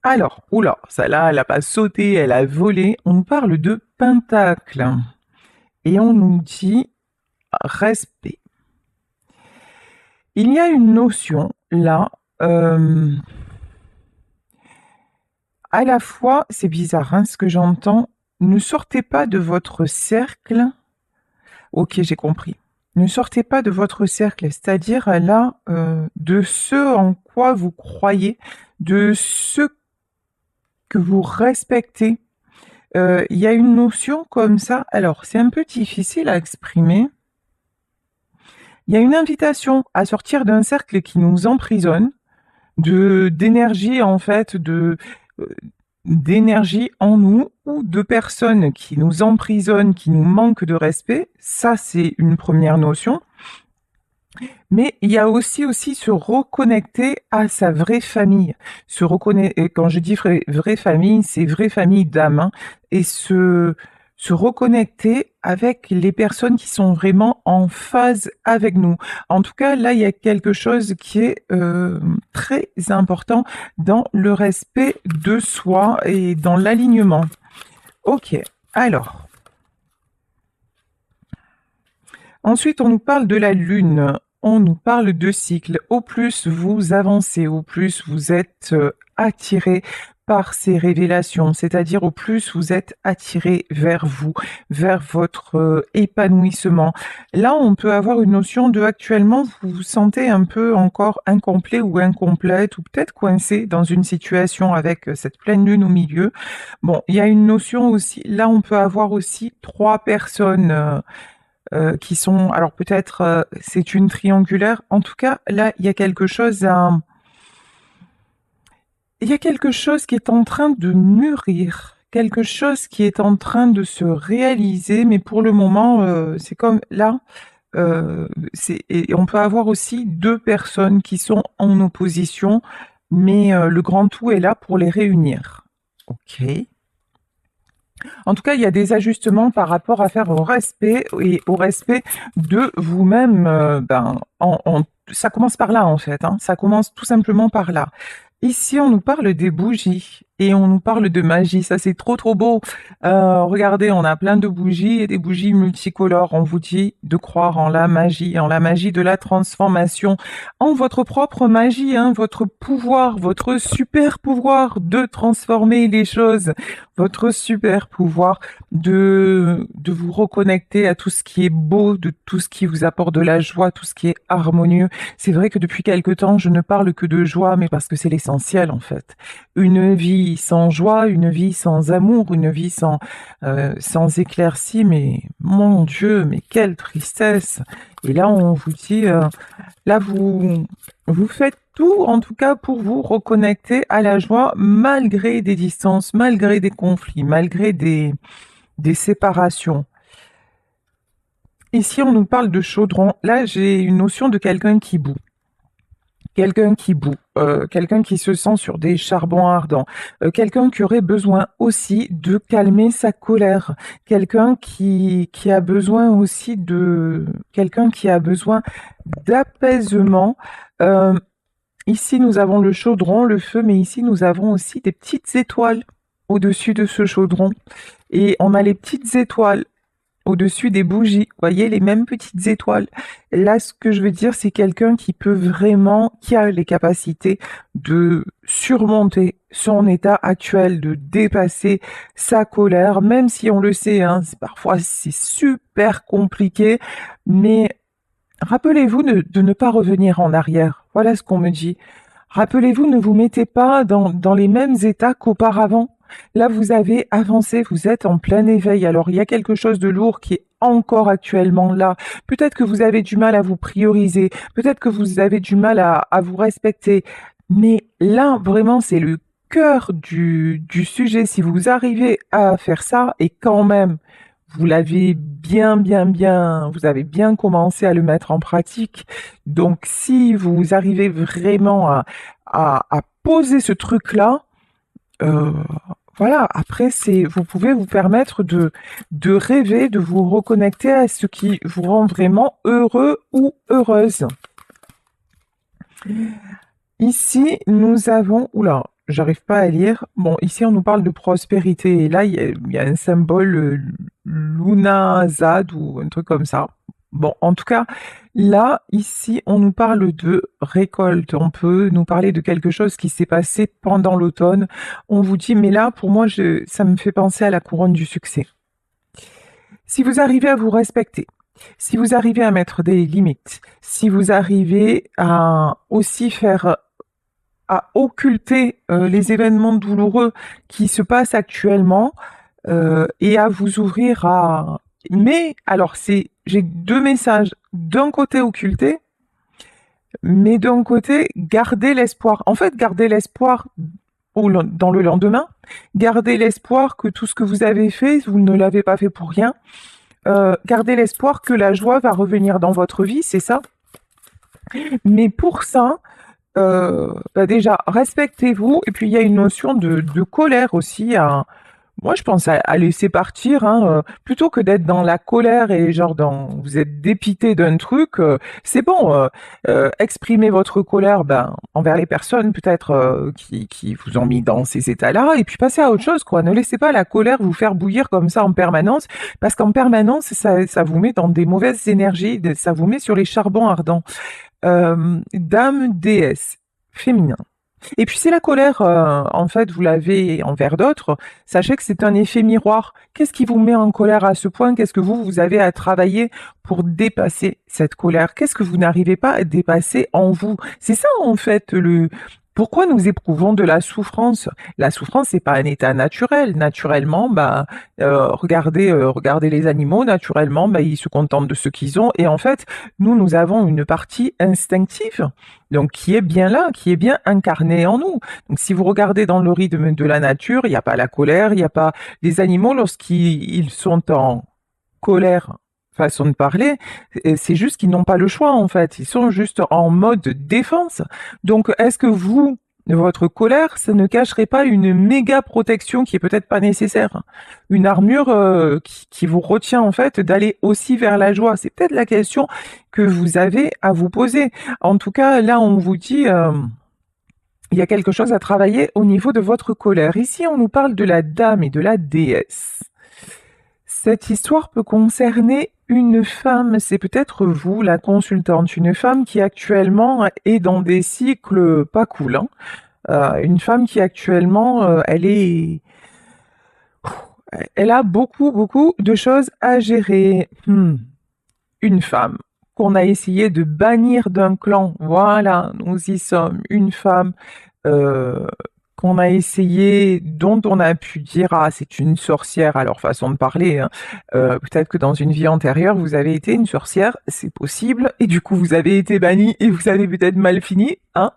Alors, oula, celle-là, elle a pas sauté, elle a volé. On nous parle de pentacle. Et on nous dit respect. Il y a une notion là, à la fois, c'est bizarre hein, ce que j'entends, ne sortez pas de votre cercle. Ok, j'ai compris. Ne sortez pas de votre cercle, c'est-à-dire là, de ce en quoi vous croyez, de ce que vous respectez. Il y a une notion comme ça, alors c'est un peu difficile à exprimer. Il y a une invitation à sortir d'un cercle qui nous emprisonne, d'énergie en fait, euh, d'énergie en nous ou de personnes qui nous emprisonnent, qui nous manquent de respect. Ça, c'est une première notion. Mais il y a aussi se reconnecter à sa vraie famille. Et quand je dis vraie famille, c'est vraie famille d'âme. Hein, et se reconnecter avec les personnes qui sont vraiment en phase avec nous. En tout cas, là, il y a quelque chose qui est très important dans le respect de soi et dans l'alignement. Ok, alors. Ensuite, on nous parle de la Lune, on nous parle de cycle. Au plus vous avancez, au plus vous êtes attiré par ces révélations, c'est-à-dire au plus vous êtes attiré vers vous, vers votre épanouissement. Là, on peut avoir une notion de actuellement, vous vous sentez un peu encore incomplet ou incomplète, ou peut-être coincé dans une situation avec cette pleine lune au milieu. Bon, il y a une notion aussi, là, on peut avoir aussi trois personnes qui sont, alors peut-être c'est une triangulaire, en tout cas là il y a quelque chose il y a quelque chose qui est en train de mûrir, quelque chose qui est en train de se réaliser, mais pour le moment c'est comme là, et on peut avoir aussi deux personnes qui sont en opposition, mais le grand tout est là pour les réunir. Ok. En tout cas, il y a des ajustements par rapport à faire au respect et au respect de vous-même. Ça commence par là, en fait. Hein. Ça commence tout simplement par là. Ici, on nous parle des bougies et on nous parle de magie. Ça, c'est trop, trop beau. Regardez, on a plein de bougies et des bougies multicolores. On vous dit de croire en la magie de la transformation, en votre propre magie, hein, votre pouvoir, votre super pouvoir de transformer les choses, votre super pouvoir de vous reconnecter à tout ce qui est beau, de tout ce qui vous apporte de la joie, tout ce qui est harmonieux. C'est vrai que depuis quelque temps, je ne parle que de joie, mais parce que c'est l'essentiel en fait. Une vie sans joie, une vie sans amour, une vie sans éclaircie, mais mon Dieu, mais quelle tristesse. Et là, on vous dit, là, vous faites tout, en tout cas, pour vous reconnecter à la joie, malgré des distances, malgré des conflits, malgré des séparations. Ici, on nous parle de chaudron. Là, j'ai une notion de quelqu'un qui bout. Quelqu'un qui se sent sur des charbons ardents, quelqu'un qui aurait besoin aussi de calmer sa colère, qui a besoin aussi quelqu'un qui a besoin d'apaisement. Euh, Ici, nous avons le chaudron, le feu, mais ici, nous avons aussi des petites étoiles au-dessus de ce chaudron. Et on a les petites étoiles au-dessus des bougies. Vous voyez, les mêmes petites étoiles. Là, ce que je veux dire, c'est quelqu'un qui peut vraiment, qui a les capacités de surmonter son état actuel, de dépasser sa colère, même si on le sait, hein, parfois c'est super compliqué, mais rappelez-vous de ne pas revenir en arrière. Voilà ce qu'on me dit. Rappelez-vous, ne vous mettez pas dans les mêmes états qu'auparavant. Là, vous avez avancé, vous êtes en plein éveil. Alors, il y a quelque chose de lourd qui est encore actuellement là. Peut-être que vous avez du mal à vous prioriser. Peut-être que vous avez du mal à vous respecter. Mais là, vraiment, c'est le cœur du sujet. Si vous arrivez à faire ça, et quand même, vous l'avez vous avez bien commencé à le mettre en pratique. Donc, si vous arrivez vraiment à poser ce truc-là, euh, voilà, après, vous pouvez vous permettre de rêver, de vous reconnecter à ce qui vous rend vraiment heureux ou heureuse. Ici, nous avons, oula, j'arrive pas à lire. Bon, ici, on nous parle de prospérité. Et là, il y a un symbole Lunazad ou un truc comme ça. Bon, en tout cas, là, ici, on nous parle de récolte. On peut nous parler de quelque chose qui s'est passé pendant l'automne. On vous dit, mais là, pour moi, ça me fait penser à la couronne du succès. Si vous arrivez à vous respecter, si vous arrivez à mettre des limites, si vous arrivez à aussi faire à occulter les événements douloureux qui se passent actuellement et à vous ouvrir à... Mais alors, j'ai deux messages. D'un côté, occulter, mais d'un côté, garder l'espoir. En fait, garder l'espoir dans le lendemain, garder l'espoir que tout ce que vous avez fait, vous ne l'avez pas fait pour rien. Gardez l'espoir que la joie va revenir dans votre vie, c'est ça. Mais pour ça, déjà, respectez-vous. Et puis, il y a une notion de colère aussi. Moi, je pense à laisser partir, hein, plutôt que d'être dans la colère et genre vous êtes dépité d'un truc. C'est bon, exprimez votre colère envers les personnes peut-être qui vous ont mis dans ces états-là, et puis passez à autre chose, quoi. Ne laissez pas la colère vous faire bouillir comme ça en permanence, parce qu'en permanence, ça vous met dans des mauvaises énergies, ça vous met sur les charbons ardents. Dame déesse, féminin. Et puis si la colère, en fait, vous l'avez envers d'autres, sachez que c'est un effet miroir. Qu'est-ce qui vous met en colère à ce point? Qu'est-ce que vous avez à travailler pour dépasser cette colère? Qu'est-ce que vous n'arrivez pas à dépasser en vous? C'est ça, en fait, Pourquoi nous éprouvons de la souffrance? La souffrance, c'est pas un état naturel. Naturellement, regardez les animaux. Naturellement, ils se contentent de ce qu'ils ont. Et en fait, nous avons une partie instinctive, donc qui est bien là, qui est bien incarnée en nous. Donc, si vous regardez dans le rythme de la nature, il n'y a pas la colère, il n'y a pas les animaux lorsqu'ils sont en colère. Façon de parler, c'est juste qu'ils n'ont pas le choix en fait, ils sont juste en mode défense. Donc est-ce que votre colère, ça ne cacherait pas une méga protection qui est peut-être pas nécessaire? Une armure qui vous retient en fait d'aller aussi vers la joie? C'est peut-être la question que vous avez à vous poser. En tout cas, là on vous dit... il y a quelque chose à travailler au niveau de votre colère. Ici, on nous parle de la dame et de la déesse. Cette histoire peut concerner une femme, c'est peut-être vous, la consultante, une femme qui actuellement est dans des cycles pas cool, hein. Une femme qui actuellement, elle a beaucoup, beaucoup de choses à gérer. Une femme qu'on a essayé de bannir d'un clan, voilà, nous y sommes, une femme qu'on a essayé, dont on a pu dire ah c'est une sorcière à leur façon de parler, hein. Peut-être que dans une vie antérieure vous avez été une sorcière, c'est possible, et du coup vous avez été banni et vous avez peut-être mal fini, hein.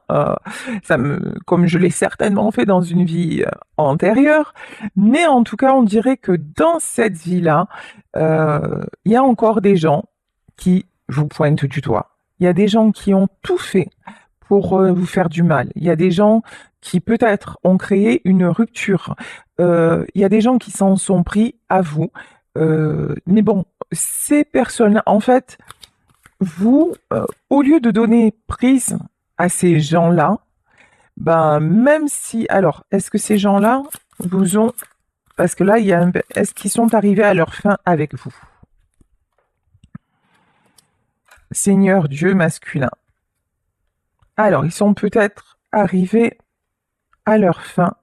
Comme je l'ai certainement fait dans une vie antérieure, mais en tout cas on dirait que dans cette vie-là, il y a encore des gens qui vous pointent du doigt. Il y a des gens qui ont tout fait pour vous faire du mal. Il y a des gens qui peut-être ont créé une rupture. Il y a des gens qui s'en sont pris à vous. Mais bon, ces personnes, en fait, vous, au lieu de donner prise à ces gens-là, même si... Alors, est-ce que ces gens-là vous ont... Parce que là, est-ce qu'ils sont arrivés à leur fin avec vous? Seigneur Dieu masculin. Alors, ils sont peut-être arrivés à leur fin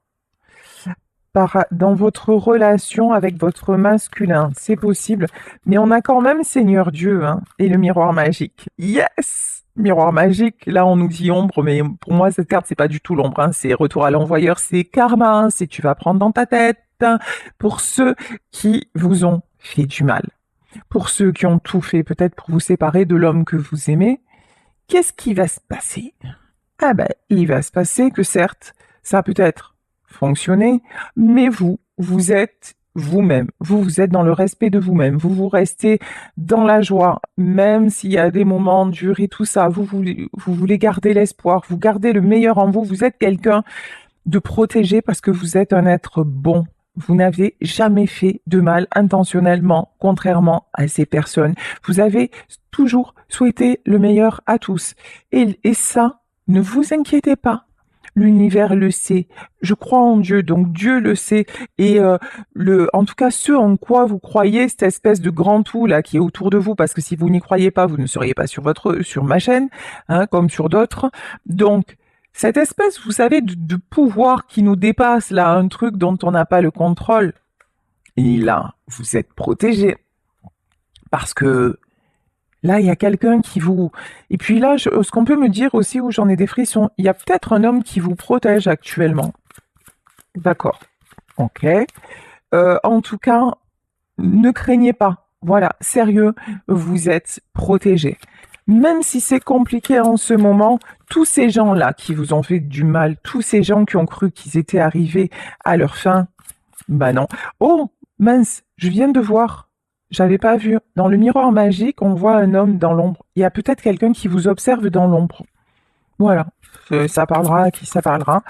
dans votre relation avec votre masculin. C'est possible. Mais on a quand même Seigneur Dieu, hein, et le miroir magique. Yes! Miroir magique. Là, on nous dit ombre, mais pour moi, cette carte, c'est pas du tout l'ombre, hein. C'est retour à l'envoyeur, c'est karma, hein. C'est tu vas prendre dans ta tête, hein, pour ceux qui vous ont fait du mal. Pour ceux qui ont tout fait, peut-être pour vous séparer de l'homme que vous aimez. Qu'est-ce qui va se passer? Il va se passer que certes, ça a peut-être fonctionné, mais vous êtes vous-même. Vous êtes dans le respect de vous-même. Vous restez dans la joie, même s'il y a des moments durs et tout ça. Vous voulez garder l'espoir, vous gardez le meilleur en vous. Vous êtes quelqu'un de protégé parce que vous êtes un être bon. Vous n'avez jamais fait de mal intentionnellement, contrairement à ces personnes. Vous avez toujours souhaité le meilleur à tous. Et ça, ne vous inquiétez pas. L'univers le sait. Je crois en Dieu, donc Dieu le sait. Et en tout cas, ce en quoi vous croyez, cette espèce de grand tout là qui est autour de vous, parce que si vous n'y croyez pas, vous ne seriez pas sur ma chaîne, hein, comme sur d'autres. Donc, cette espèce, vous savez, de pouvoir qui nous dépasse là, un truc dont on n'a pas le contrôle. Et là, vous êtes protégé. Parce que là, il y a quelqu'un qui vous... Et puis là, ce qu'on peut me dire aussi, où j'en ai des frissons, il y a peut-être un homme qui vous protège actuellement. D'accord. Ok. En tout cas, ne craignez pas. Voilà, sérieux, vous êtes protégé. Même si c'est compliqué en ce moment, tous ces gens-là qui vous ont fait du mal, tous ces gens qui ont cru qu'ils étaient arrivés à leur fin, bah non. Oh, mince, je viens de voir. J'avais pas vu. Dans le miroir magique, on voit un homme dans l'ombre. Il y a peut-être quelqu'un qui vous observe dans l'ombre. Voilà. Ça parlera à qui ça parlera.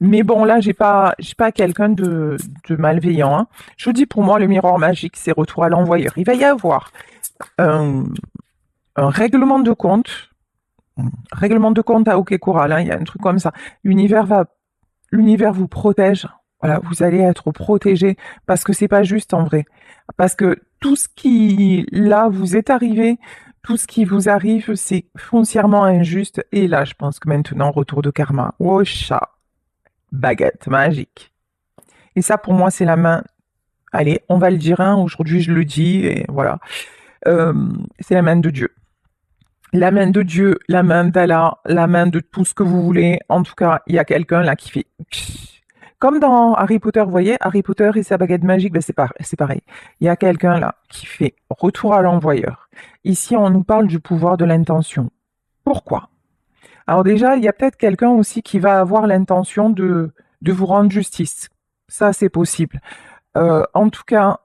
Mais bon, là, j'ai pas quelqu'un de malveillant, hein. Je vous dis, pour moi, le miroir magique, c'est retour à l'envoyeur. Il va y avoir un, un règlement de compte à Okekoral, hein. Il y a un truc comme ça. L'univers vous protège. Voilà, vous allez être protégé parce que c'est pas juste en vrai. Parce que tout ce qui, là, vous est arrivé, tout ce qui vous arrive, c'est foncièrement injuste. Et là, je pense que maintenant, retour de karma. Oh, chat. Baguette magique. Et ça, pour moi, c'est la main. Allez, on va le dire, hein, aujourd'hui, je le dis, et voilà. C'est la main de Dieu. La main de Dieu, la main d'Allah, la main de tout ce que vous voulez. En tout cas, il y a quelqu'un là qui fait... Comme dans Harry Potter, vous voyez, Harry Potter et sa baguette magique, ben c'est pareil. Il y a quelqu'un là qui fait retour à l'envoyeur. Ici, on nous parle du pouvoir de l'intention. Pourquoi? Alors déjà, il y a peut-être quelqu'un aussi qui va avoir l'intention de vous rendre justice. Ça, c'est possible. En tout cas,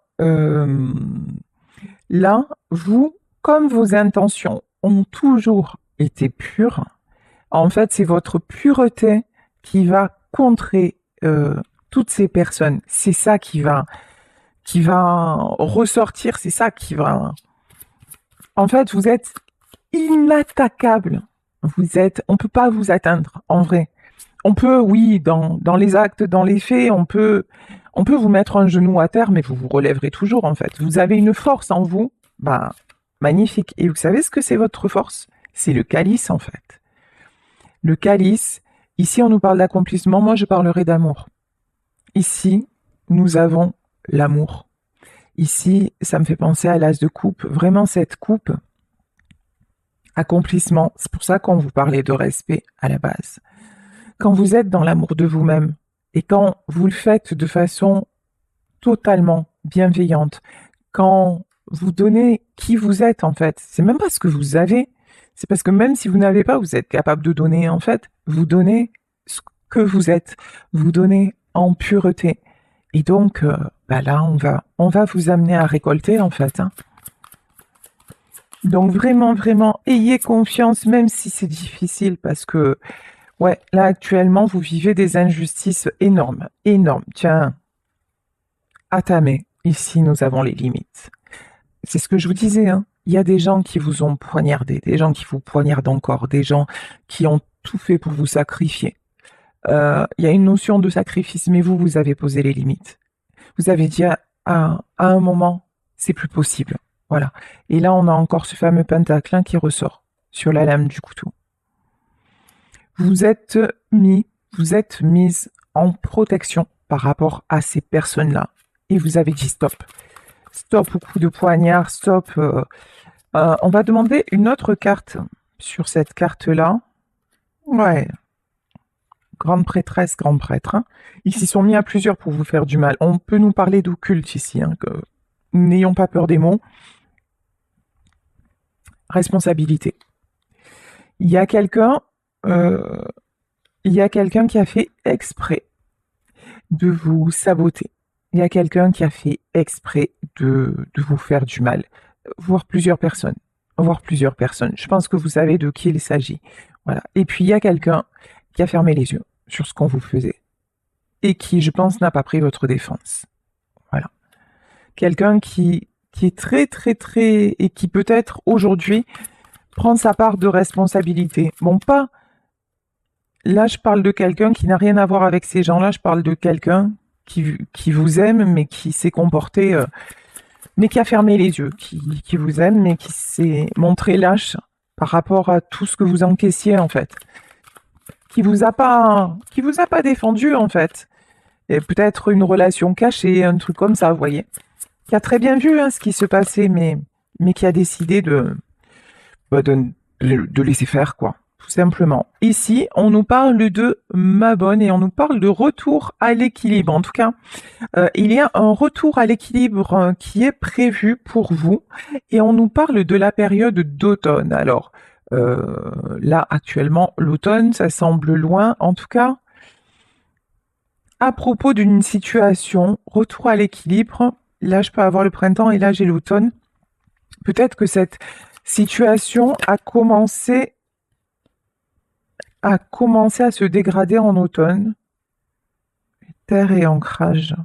là, vous, comme vos intentions ont toujours été pures, en fait, c'est votre pureté qui va contrer toutes ces personnes. C'est ça qui va ressortir, c'est ça qui va... En fait, vous êtes inattaquable. On peut pas vous atteindre, en vrai. On peut, oui, dans les actes, dans les faits, on peut vous mettre un genou à terre, mais vous vous relèverez toujours, en fait. Vous avez une force en vous, bah, magnifique. Et vous savez ce que c'est votre force? C'est le calice, en fait. Le calice, ici, on nous parle d'accomplissement, moi, je parlerai d'amour. Ici, nous avons l'amour. Ici, ça me fait penser à l'as de coupe. Vraiment, cette coupe, accomplissement, c'est pour ça qu'on vous parlait de respect à la base. Quand vous êtes dans l'amour de vous-même et quand vous le faites de façon totalement bienveillante, quand vous donnez qui vous êtes en fait, c'est même pas ce que vous avez, c'est parce que même si vous n'avez pas, vous êtes capable de donner en fait, vous donnez ce que vous êtes, vous donnez en pureté. Et donc, bah là, on va vous amener à récolter en fait, hein. Donc vraiment, vraiment, ayez confiance, même si c'est difficile, parce que ouais, là actuellement, vous vivez des injustices énormes, énormes. Tiens, Atame, ici nous avons les limites. C'est ce que je vous disais, hein. Il y a des gens qui vous ont poignardé, des gens qui vous poignardent encore, des gens qui ont tout fait pour vous sacrifier. Il y a une notion de sacrifice, mais vous avez posé les limites. Vous avez dit à un moment, c'est plus possible. Voilà. Et là, on a encore ce fameux pentacle hein, qui ressort sur la lame du couteau. Vous êtes mise en protection par rapport à ces personnes-là. Et vous avez dit stop. Stop au coup de poignard, stop. On va demander une autre carte sur cette carte-là. Ouais. Grande prêtresse, grand prêtre. Hein. Ils s'y sont mis à plusieurs pour vous faire du mal. On peut nous parler d'occulte ici. Hein, que... N'ayons pas peur des mots. Responsabilité. Il y a quelqu'un qui a fait exprès de vous saboter. Il y a quelqu'un qui a fait exprès de vous faire du mal. Voire plusieurs personnes. Je pense que vous savez de qui il s'agit. Voilà. Et puis il y a quelqu'un qui a fermé les yeux sur ce qu'on vous faisait. Et qui, je pense, n'a pas pris votre défense. Voilà. Quelqu'un qui est très, très, très... et qui peut-être aujourd'hui prend sa part de responsabilité. Bon, pas Là, je parle de quelqu'un qui n'a rien à voir avec ces gens-là. Je parle de quelqu'un qui vous aime, mais qui s'est comporté, mais qui a fermé les yeux, qui vous aime, mais qui s'est montré lâche par rapport à tout ce que vous encaissiez, en fait. Qui vous a pas défendu, en fait. Et peut-être une relation cachée, un truc comme ça, vous voyez. Qui a très bien vu hein, ce qui se passait, mais qui a décidé bah, de laisser faire, quoi. Tout simplement. Ici, on nous parle de ma bonne et on nous parle de retour à l'équilibre. En tout cas, il y a un retour à l'équilibre qui est prévu pour vous et on nous parle de la période d'automne. Alors, là, actuellement, l'automne, ça semble loin. En tout cas, à propos d'une situation, retour à l'équilibre, là, je peux avoir le printemps et là, j'ai l'automne. Peut-être que cette situation a commencé à se dégrader en automne. Terre et ancrage.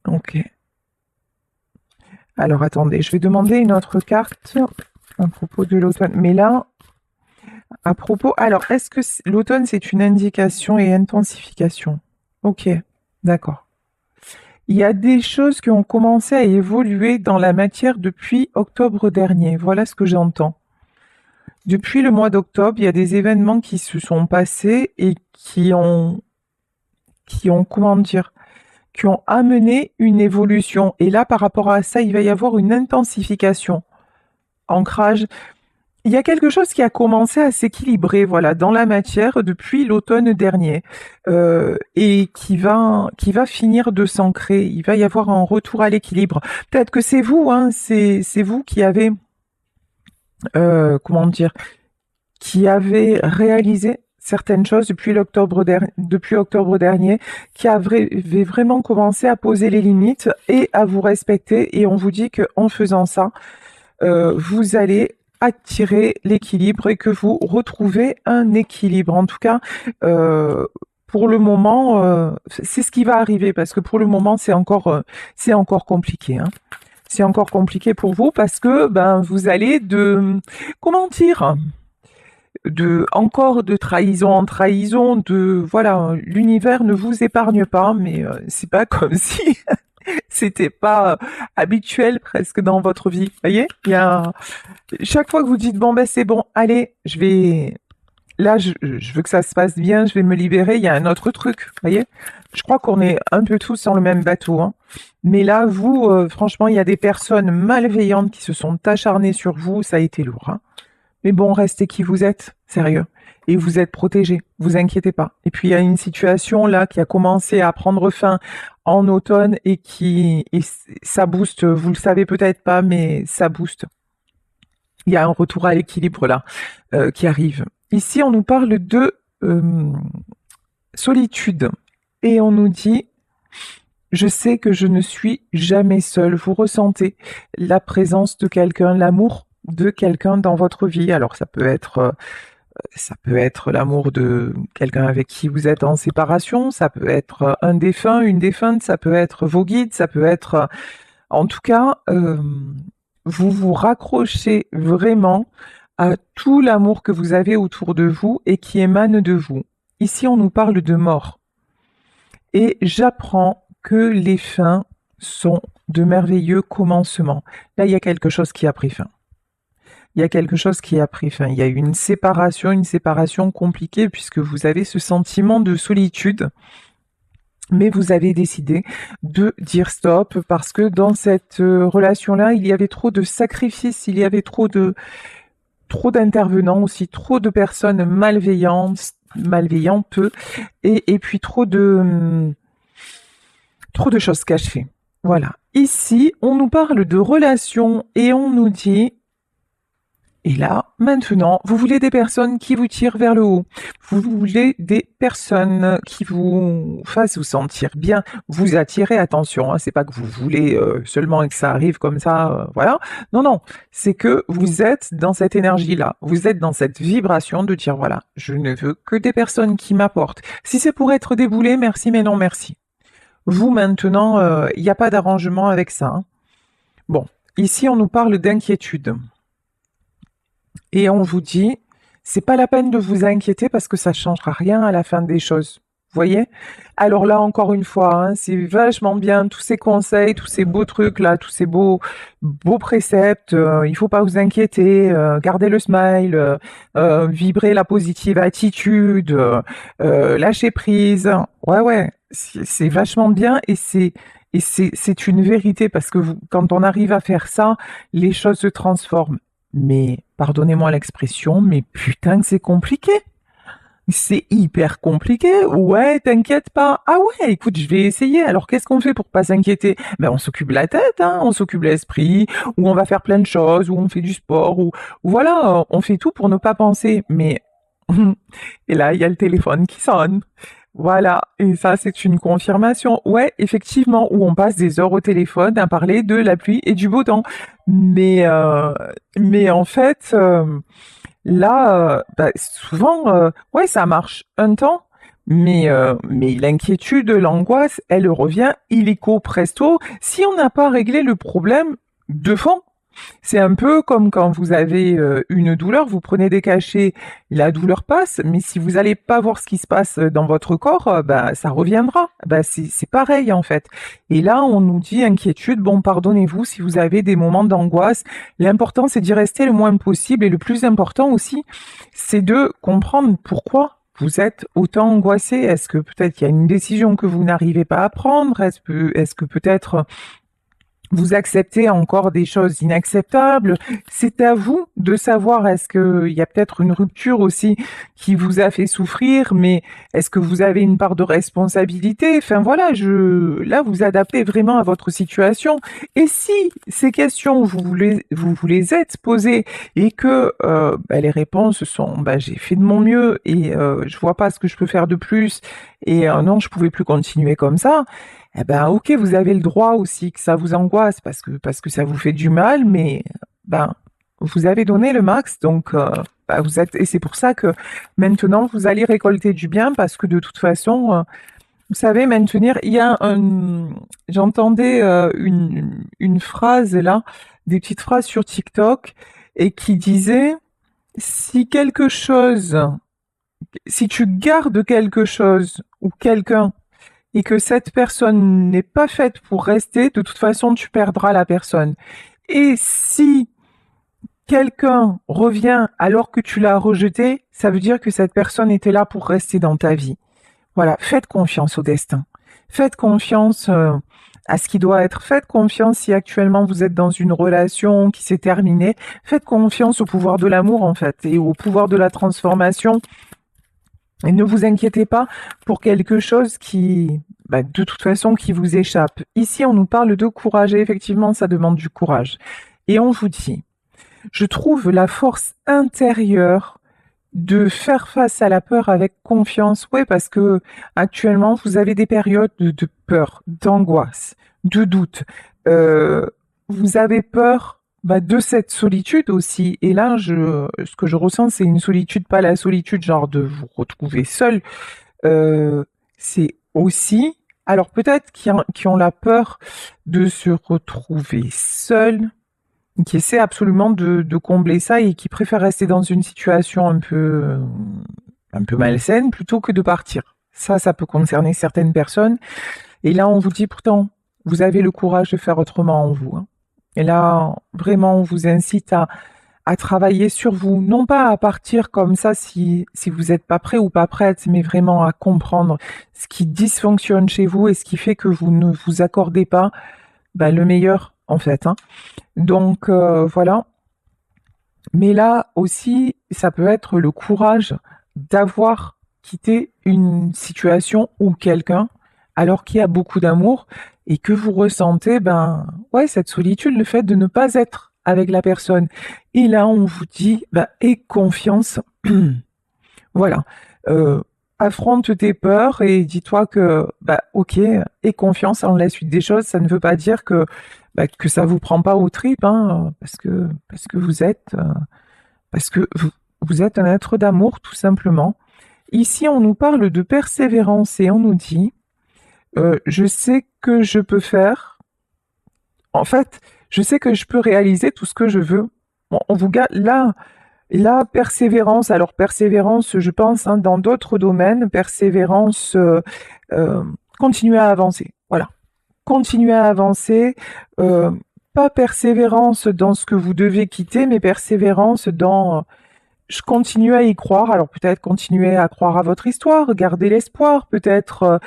Ok. Alors attendez, je vais demander une autre carte à propos de l'automne. Mais là, à propos... Alors, est-ce que l'automne, c'est une indication et intensification? Ok, d'accord. Il y a des choses qui ont commencé à évoluer dans la matière depuis octobre dernier. Voilà ce que j'entends. Depuis le mois d'octobre, il y a des événements qui se sont passés et comment dire, qui ont amené une évolution. Et là, par rapport à ça, il va y avoir une intensification. Ancrage. Il y a quelque chose qui a commencé à s'équilibrer, voilà, dans la matière depuis l'automne dernier, et qui va finir de s'ancrer. Il va y avoir un retour à l'équilibre. Peut-être que c'est vous, hein, c'est vous qui avez, comment dire, qui avez réalisé certaines choses depuis octobre dernier, qui avait vraiment commencé à poser les limites et à vous respecter. Et on vous dit qu'en faisant ça, vous allez attirer l'équilibre et que vous retrouvez un équilibre. En tout cas, pour le moment, c'est ce qui va arriver parce que pour le moment, c'est encore compliqué. Hein. C'est encore compliqué pour vous parce que ben vous allez comment dire, encore de trahison en trahison, voilà, l'univers ne vous épargne pas, mais c'est pas comme si c'était pas habituel presque dans votre vie. Vous voyez, chaque fois que vous dites bon ben c'est bon, allez, je veux que ça se passe bien, je vais me libérer, il y a un autre truc. Vous voyez, je crois qu'on est un peu tous sur le même bateau. Hein. Mais là, vous, franchement, il y a des personnes malveillantes qui se sont acharnées sur vous, ça a été lourd. Hein. Mais bon, restez qui vous êtes, sérieux. Et vous êtes protégés, vous inquiétez pas. Et puis il y a une situation là qui a commencé à prendre fin en automne et ça booste, vous le savez peut-être pas, mais ça booste. Il y a un retour à l'équilibre là qui arrive. Ici, on nous parle de solitude et on nous dit je sais que je ne suis jamais seule. Vous ressentez la présence de quelqu'un, l'amour de quelqu'un dans votre vie. Alors ça peut être l'amour de quelqu'un avec qui vous êtes en séparation, ça peut être un défunt, une défunte, ça peut être vos guides, ça peut être... En tout cas, vous vous raccrochez vraiment à tout l'amour que vous avez autour de vous et qui émane de vous. Ici, on nous parle de mort. Et j'apprends que les fins sont de merveilleux commencements. Là, il y a quelque chose qui a pris fin. Il y a quelque chose qui a pris fin. Il y a eu une séparation compliquée puisque vous avez ce sentiment de solitude. Mais vous avez décidé de dire stop parce que dans cette relation-là, il y avait trop de sacrifices, il y avait trop d'intervenants aussi, trop de personnes malveillantes, et puis trop de choses cachées. Voilà. Ici, on nous parle de relations et on nous dit et là, maintenant, vous voulez des personnes qui vous tirent vers le haut. Vous voulez des personnes qui vous fassent vous sentir bien, vous attirer. Attention, hein, c'est pas que vous voulez seulement que ça arrive comme ça, voilà. Non, non, c'est que vous êtes dans cette énergie-là. Vous êtes dans cette vibration de dire voilà, je ne veux que des personnes qui m'apportent. Si c'est pour être déboulé, merci, mais non, merci. Vous maintenant, il n'y a pas d'arrangement avec ça. Hein. Bon, ici on nous parle d'inquiétude. Et on vous dit, c'est pas la peine de vous inquiéter parce que ça changera rien à la fin des choses. Vous voyez? Alors là, encore une fois, hein, c'est vachement bien tous ces conseils, tous ces beaux trucs là, tous ces beaux préceptes. Il faut pas vous inquiéter, gardez le smile, vibrer la positive attitude, lâcher prise. Ouais, ouais, c'est vachement bien et c'est une vérité parce que quand on arrive à faire ça, les choses se transforment. Mais pardonnez-moi l'expression, mais putain que c'est compliqué. C'est hyper compliqué. Ouais, t'inquiète pas. Ah ouais, écoute, je vais essayer. Alors, qu'est-ce qu'on fait pour pas s'inquiéter? Ben, on s'occupe la tête, hein, on s'occupe l'esprit, ou on va faire plein de choses, ou on fait du sport, ou voilà, on fait tout pour ne pas penser. Mais et là, il y a le téléphone qui sonne. Voilà, et ça, c'est une confirmation. Ouais, effectivement, où on passe des heures au téléphone à parler de la pluie et du beau temps. Mais, euh, mais en fait, là, bah, souvent, ouais, ça marche un temps, mais l'inquiétude, l'angoisse, elle revient illico presto si on n'a pas réglé le problème de fond. C'est un peu comme quand vous avez une douleur, vous prenez des cachets, la douleur passe, mais si vous n'allez pas voir ce qui se passe dans votre corps, bah, ça reviendra. Bah, c'est pareil en fait. Et là, on nous dit inquiétude, bon, pardonnez-vous si vous avez des moments d'angoisse. L'important, c'est d'y rester le moins possible et le plus important aussi, c'est de comprendre pourquoi. Vous êtes autant angoissé. Est-ce que peut-être il y a une décision que vous n'arrivez pas à prendre? Est-ce que peut-être vous acceptez encore des choses inacceptables. C'est à vous de savoir est-ce qu'il y a peut-être une rupture aussi qui vous a fait souffrir, mais est-ce que vous avez une part de responsabilité? Enfin voilà, là vous adaptez vraiment à votre situation. Et si ces questions vous les êtes posées et que bah, les réponses sont bah, j'ai fait de mon mieux et je vois pas ce que je peux faire de plus et non je pouvais plus continuer comme ça. Eh ben, ok, vous avez le droit aussi que ça vous angoisse parce que ça vous fait du mal, mais ben, vous avez donné le max, donc ben, et c'est pour ça que maintenant vous allez récolter du bien parce que de toute façon, vous savez, j'entendais une phrase là, des petites phrases sur TikTok et qui disait si quelque chose, si tu gardes quelque chose ou quelqu'un et que cette personne n'est pas faite pour rester, de toute façon, tu perdras la personne. Et si quelqu'un revient alors que tu l'as rejeté, ça veut dire que cette personne était là pour rester dans ta vie. Voilà, faites confiance au destin. Faites confiance à ce qui doit être. Faites confiance si actuellement vous êtes dans une relation qui s'est terminée. Faites confiance au pouvoir de l'amour en fait et au pouvoir de la transformation. Et ne vous inquiétez pas pour quelque chose qui, bah, de toute façon, qui vous échappe. Ici, on nous parle de courage et effectivement, ça demande du courage. Et on vous dit, je trouve la force intérieure de faire face à la peur avec confiance. Oui, parce que actuellement, vous avez des périodes de peur, d'angoisse, de doute. Euh, Vous avez peur bah, de cette solitude aussi. Et là, ce que je ressens, c'est une solitude, pas la solitude genre de vous retrouver seul. Euh, c'est aussi, alors peut-être qui ont la peur de se retrouver seul, qui essaie absolument de combler ça et qui préfère rester dans une situation un peu malsaine plutôt que de partir. Ça peut concerner certaines personnes. Et là, on vous dit pourtant, vous avez le courage de faire autrement en vous, hein. Et là, vraiment, on vous incite à travailler sur vous, non pas à partir comme ça si vous n'êtes pas prêt ou pas prête, mais vraiment à comprendre ce qui dysfonctionne chez vous et ce qui fait que vous ne vous accordez pas ben, le meilleur, en fait, hein. Donc voilà. Mais là aussi, ça peut être le courage d'avoir quitté une situation ou quelqu'un alors qu'il y a beaucoup d'amour et que vous ressentez, ben ouais, cette solitude, le fait de ne pas être avec la personne. Et là, on vous dit, ben, aie confiance. Voilà. Euh, Affronte tes peurs et dis-toi que, bah, ok, aie confiance en la suite des choses. Ça ne veut pas dire que, bah, que ça vous prend pas aux tripes, hein, parce que vous êtes un être d'amour, tout simplement. Ici, on nous parle de persévérance et on nous dit, je sais que je peux faire. En fait, je sais que je peux réaliser tout ce que je veux. Bon, on vous là. La persévérance, alors persévérance, je pense, hein, dans d'autres domaines, persévérance, euh, continuer à avancer. Voilà, continuer à avancer. euh, Pas persévérance dans ce que vous devez quitter, mais persévérance dans je continue à y croire. Alors peut-être continuer à croire à votre histoire, garder l'espoir, peut-être,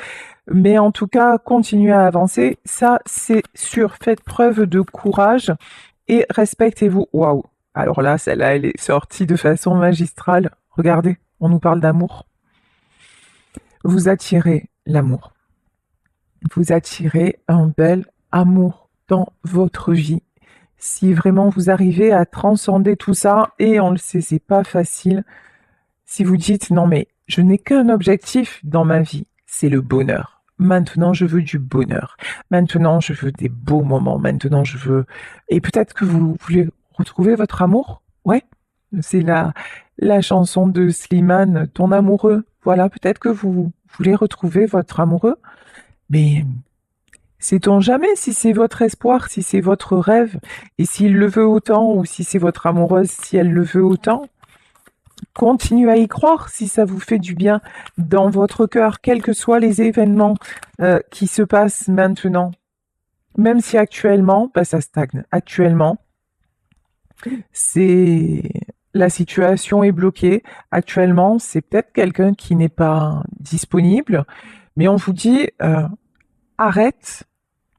mais en tout cas, continuer à avancer. Ça, c'est sûr. Faites preuve de courage et respectez-vous. Waouh! Alors là, celle-là, elle est sortie de façon magistrale. Regardez, on nous parle d'amour. Vous attirez l'amour. Vous attirez un bel amour dans votre vie. Si vraiment vous arrivez à transcender tout ça, et on le sait, c'est pas facile, si vous dites non mais je n'ai qu'un objectif dans ma vie, c'est le bonheur. Maintenant je veux du bonheur. Maintenant je veux des beaux moments. Maintenant je veux... Et peut-être que vous voulez retrouver votre amour. Ouais, c'est la chanson de Slimane, Ton amoureux. Voilà, peut-être que vous voulez retrouver votre amoureux. Mais sait-on jamais si c'est votre espoir, si c'est votre rêve, et s'il le veut autant, ou si c'est votre amoureuse, si elle le veut autant? Continuez à y croire si ça vous fait du bien dans votre cœur, quels que soient les événements qui se passent maintenant. Même si actuellement, bah, ça stagne. Actuellement, c'est la situation est bloquée. Actuellement, c'est peut-être quelqu'un qui n'est pas disponible, mais on vous dit arrête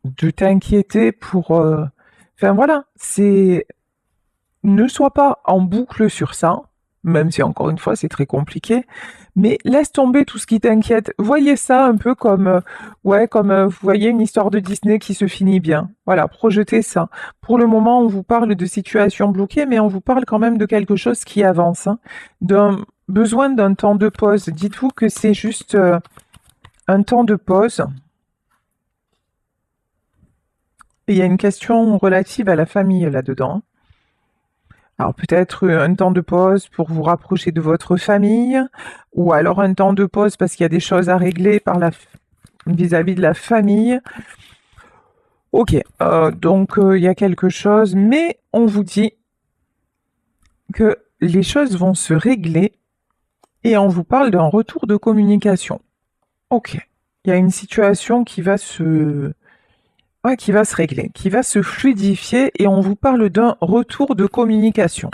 de t'inquiéter pour. Enfin voilà, c'est ne sois pas en boucle sur ça, même si encore une fois c'est très compliqué, mais laisse tomber tout ce qui t'inquiète. Voyez ça un peu comme, ouais, comme vous voyez une histoire de Disney qui se finit bien. Voilà, projetez ça. Pour le moment, on vous parle de situations bloquées, mais on vous parle quand même de quelque chose qui avance, hein, d'un besoin d'un temps de pause. Dites-vous que c'est juste un temps de pause. Et il y a une question relative à la famille là-dedans. Alors peut-être un temps de pause pour vous rapprocher de votre famille, ou alors un temps de pause parce qu'il y a des choses à régler vis-à-vis de la famille. Ok, donc il y a quelque chose, mais on vous dit que les choses vont se régler et on vous parle d'un retour de communication. Ok, il y a une situation qui va se régler, qui va se fluidifier et on vous parle d'un retour de communication.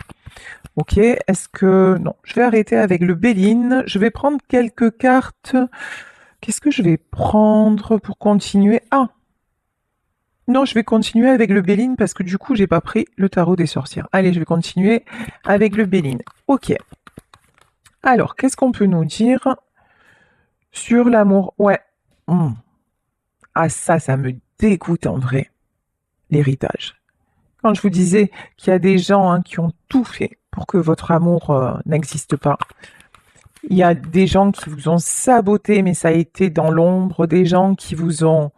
Ok, est-ce que... Non, je vais arrêter avec le Béline. Je vais prendre quelques cartes. Qu'est-ce que je vais prendre pour continuer? Ah! Non, je vais continuer avec le Béline parce que du coup, j'ai pas pris le tarot des sorcières. Allez, je vais continuer avec le Béline. Ok. Alors, qu'est-ce qu'on peut nous dire sur l'amour? Ouais. Ah, ça me dégoûte en vrai. L'héritage. Quand je vous disais qu'il y a des gens hein, qui ont tout fait pour que votre amour n'existe pas. Il y a des gens qui vous ont saboté, mais ça a été dans l'ombre, des gens qui vous ont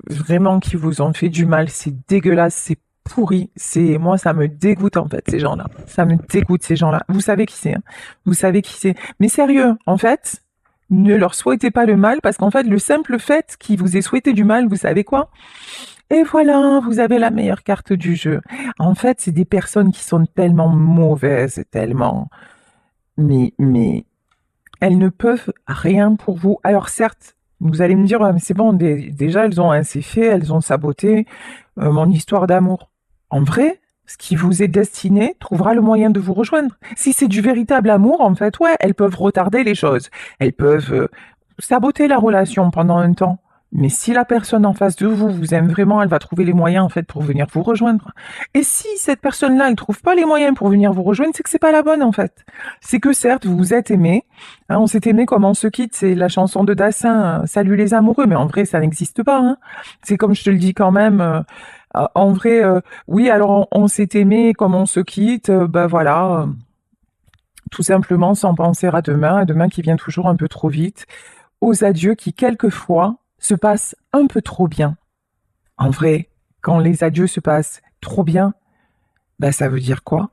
vraiment qui vous ont fait du mal, c'est dégueulasse, c'est pourri, moi ça me dégoûte en fait ces gens-là. Ça me dégoûte ces gens-là. Vous savez qui c'est, hein. Vous savez qui c'est. Mais sérieux, en fait, ne leur souhaitez pas le mal parce qu'en fait, le simple fait qu'ils vous aient souhaité du mal, vous savez quoi? Et voilà, vous avez la meilleure carte du jeu. En fait, c'est des personnes qui sont tellement mauvaises, tellement... Mais elles ne peuvent rien pour vous. Alors certes, vous allez me dire, ouais, mais c'est bon, déjà, elles ont assez fait, elles ont saboté mon histoire d'amour. En vrai, ce qui vous est destiné trouvera le moyen de vous rejoindre. Si c'est du véritable amour, en fait, ouais, elles peuvent retarder les choses. Elles peuvent saboter la relation pendant un temps. Mais si la personne en face de vous vous aime vraiment, elle va trouver les moyens en fait pour venir vous rejoindre. Et si cette personne-là, elle trouve pas les moyens pour venir vous rejoindre, c'est que c'est pas la bonne en fait. C'est que certes, vous vous êtes aimé. Hein, on s'est aimé comme on se quitte, c'est la chanson de Dassin, Salut les amoureux, mais en vrai, ça n'existe pas. Hein. C'est comme je te le dis quand même. En vrai, oui, alors on s'est aimé comme on se quitte, bah voilà, tout simplement sans penser à demain qui vient toujours un peu trop vite, aux adieux qui quelquefois se passent un peu trop bien. En vrai, quand les adieux se passent trop bien, bah ça veut dire quoi?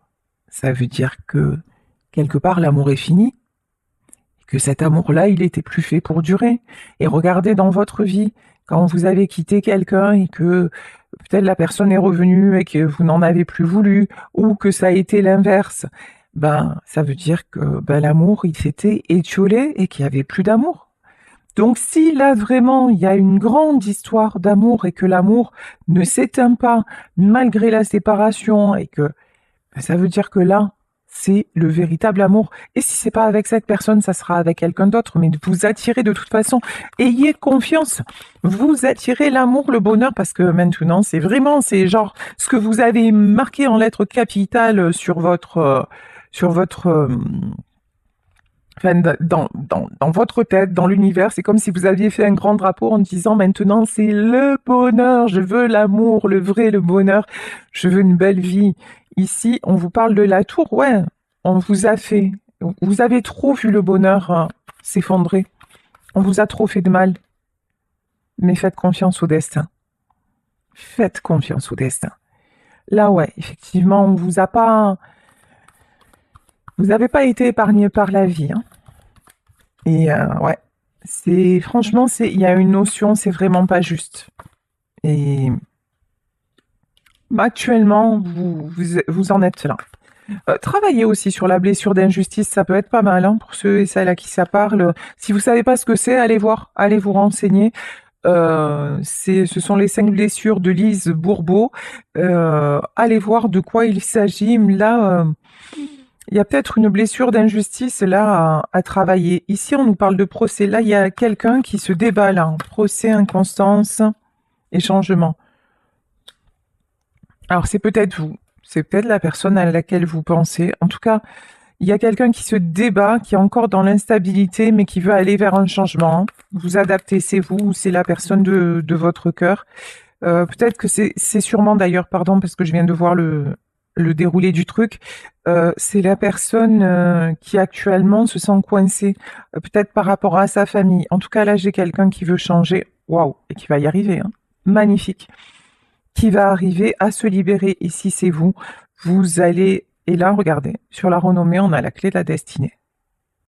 Ça veut dire que quelque part l'amour est fini, que cet amour-là, il était plus fait pour durer. Et regardez dans votre vie, quand vous avez quitté quelqu'un et que peut-être la personne est revenue et que vous n'en avez plus voulu, ou que ça a été l'inverse, ben, ça veut dire que ben, l'amour, il s'était étiolé et qu'il n'y avait plus d'amour. Donc, si là vraiment il y a une grande histoire d'amour et que l'amour ne s'éteint pas malgré la séparation et que ben, ça veut dire que là, c'est le véritable amour. Et si c'est pas avec cette personne, ça sera avec quelqu'un d'autre. Mais vous attirez de toute façon. Ayez confiance. Vous attirez l'amour, le bonheur, parce que maintenant, c'est vraiment, c'est genre ce que vous avez marqué en lettres capitales sur votre, enfin, dans votre tête, dans l'univers. C'est comme si vous aviez fait un grand drapeau en disant maintenant, c'est le bonheur. Je veux l'amour, le vrai, le bonheur. Je veux une belle vie. Ici, on vous parle de la tour. Ouais, on vous a fait. Vous avez trop vu le bonheur s'effondrer. On vous a trop fait de mal. Mais faites confiance au destin. Faites confiance au destin. Là, ouais, effectivement, on vous a pas. Vous n'avez pas été épargné par la vie. Hein. Et ouais, c'est franchement, il y a une notion, c'est vraiment pas juste. Et actuellement, vous en êtes là. Travaillez aussi sur la blessure d'injustice, ça peut être pas mal hein, pour ceux et celles à qui ça parle. Si vous savez pas ce que c'est, allez voir, allez vous renseigner. Ce sont les 5 blessures de Lise Bourbeau. Allez voir de quoi il s'agit. Là, il y a peut-être une blessure d'injustice là à travailler. Ici, on nous parle de procès. Là, il y a quelqu'un qui se débat là. Procès, inconstance et changement. Alors, c'est peut-être vous. C'est peut-être la personne à laquelle vous pensez. En tout cas, il y a quelqu'un qui se débat, qui est encore dans l'instabilité, mais qui veut aller vers un changement. Vous adaptez, c'est vous ou c'est la personne de votre cœur. Peut-être que c'est sûrement d'ailleurs, pardon, parce que je viens de voir le déroulé du truc, c'est la personne qui actuellement se sent coincée, peut-être par rapport à sa famille. En tout cas, là, j'ai quelqu'un qui veut changer, waouh, et qui va y arriver, hein. Magnifique, qui va arriver à se libérer. Et si c'est vous, vous allez, et là, regardez, sur la renommée, on a la clé de la destinée.